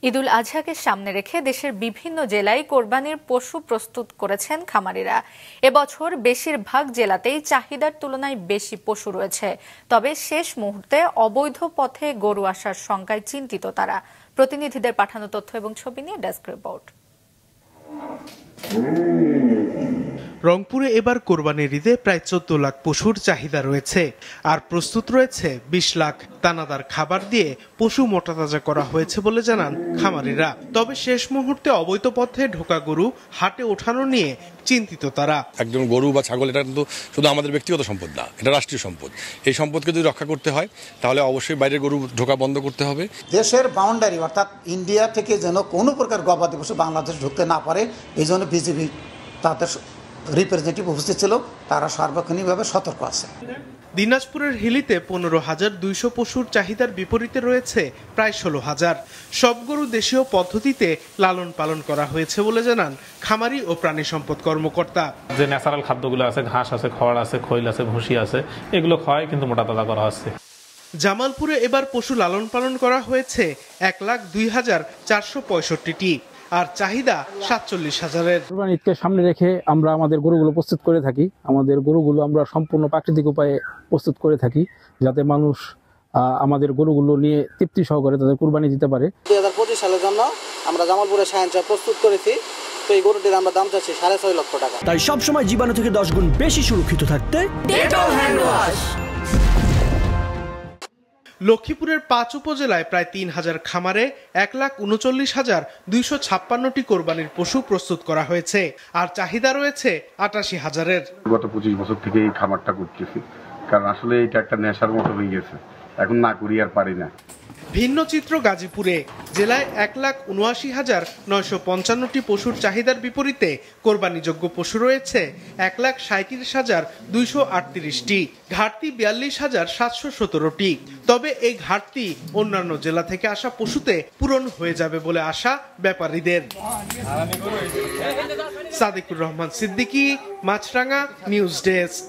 ঈদুল আজহাকে সামনে রেখে দেশের বিভিন্ন জেলায় কোরবানির পশু প্রস্তুত করেছেন খামারিরা। এবছর বেশিরভাগ জেলাতেই চাহিদার তুলনায় বেশি পশু রয়েছে। তবে শেষ মুহূর্তে অবৈধ পথে গরু আসার শঙ্কায় চিন্তিত তারা। প্রতিনিধিদের পাঠানো তথ্য এবং ছবি নিয়ে ডেস্ক রিপোর্ট। রংপুরে এবার কোরবানির ঈদে প্রায় 14 লাখ পশুর চাহিদা রয়েছে, আর প্রস্তুত রয়েছে 20 লাখ। দানাদার খাবার দিয়ে পশু মোটাতাজা করা হয়েছে বলে জানান খামারিরা। তবে শেষ মুহূর্তে অবৈধ পথে ঢোকা গরু হাটে ওঠানো নিয়ে চিন্তিত তারা। একজন গরু বা ছাগল এটা কিন্তু শুধু আমাদের ব্যক্তিগত সম্পদ না, এটা রাষ্ট্রীয় সম্পদ। এই সম্পদকে যদি রক্ষা করতে হয় তাহলে অবশ্যই বাইরের গরু ঢোকা বন্ধ করতে হবে। দেশের বাউন্ডারি অর্থাৎ ইন্ডিয়া থেকে যেন কোনো প্রকার গবাদি পশু বাংলাদেশ ঢুকতে না পারে, এই জন্য বিজিবি তাদের রিপ্রেজেন্টেটিভ উপস্থিত ছিল, তারা সার্বক্ষণিকভাবে সতর্ক আছে। দিনাজপুরের হিলিতে 15,200 পশুর চাহিদার বিপরীতে রয়েছে প্রায় 16,000। সব গরু দেশীয় পদ্ধতিতে লালন পালন করা হয়েছে বলে জানান খামারি ও প্রাণী সম্পদ কর্মকর্তা। যে ন্যাচারাল খাদ্যগুলো আছে, ঘাস আছে, খড় আছে, খৈল আছে, ভুসি আছে, এগুলো খাওয়াই কিন্তু মোটাতাজা করা হচ্ছে। জামালপুরে এবার পশু লালন পালন করা হয়েছে 1,02,465টি, আর চাহিদা 47,000-এর। কোরবানি ঈদকে সামনে রেখে আমরা আমাদের গরুগুলো প্রস্তুত করে থাকি। আমাদের গরুগুলো আমরা সম্পূর্ণ প্রাকৃতিক উপায়ে প্রস্তুত করে থাকি, যাতে মানুষ আমাদের গরুগুলো নিয়ে তৃপ্তি সহকারে তাদের কোরবানি দিতে পারে। 2025 সালের জন্য আমরা জামালপুরে সায়াঞ্চা প্রস্তুত করেছি। তো এই গরুটির আমরা দাম চাচ্ছি 6.5 লক্ষ টাকা। তাই সবসময় জীবাণু থেকে 10 গুণ বেশি সুরক্ষিত থাকতে ডেটল হ্যান্ড ওয়াশ। লক্ষ্মীপুরের 5 উপজেলায় প্রায় 3,000 খামারে 1,39,256টি কোরবানির পশু প্রস্তুত করা হয়েছে, আর চাহিদা রয়েছে 88,000-এর। গত 25 বছর থেকে এই খামারটা করতেছি, কারণ আসলে এটা একটা নেশার মতো হয়ে গেছে, এখন না করি আর পারি না। ভিন্ন চিত্র গাজীপুরে। জেলায় 1,79,955টি পশুর চাহিদার বিপরীতে কোরবানিযোগ্য পশু রয়েছে 1,37,238টি। ঘাটতি 42,717টি। তবে এই ঘাটতি অন্যান্য জেলা থেকে আসা পশুতে পূরণ হয়ে যাবে বলে আশা ব্যাপারীদের। সাদিকুর রহমান সিদ্দিকী, মাছরাঙা, নিউজ ডেস্ক।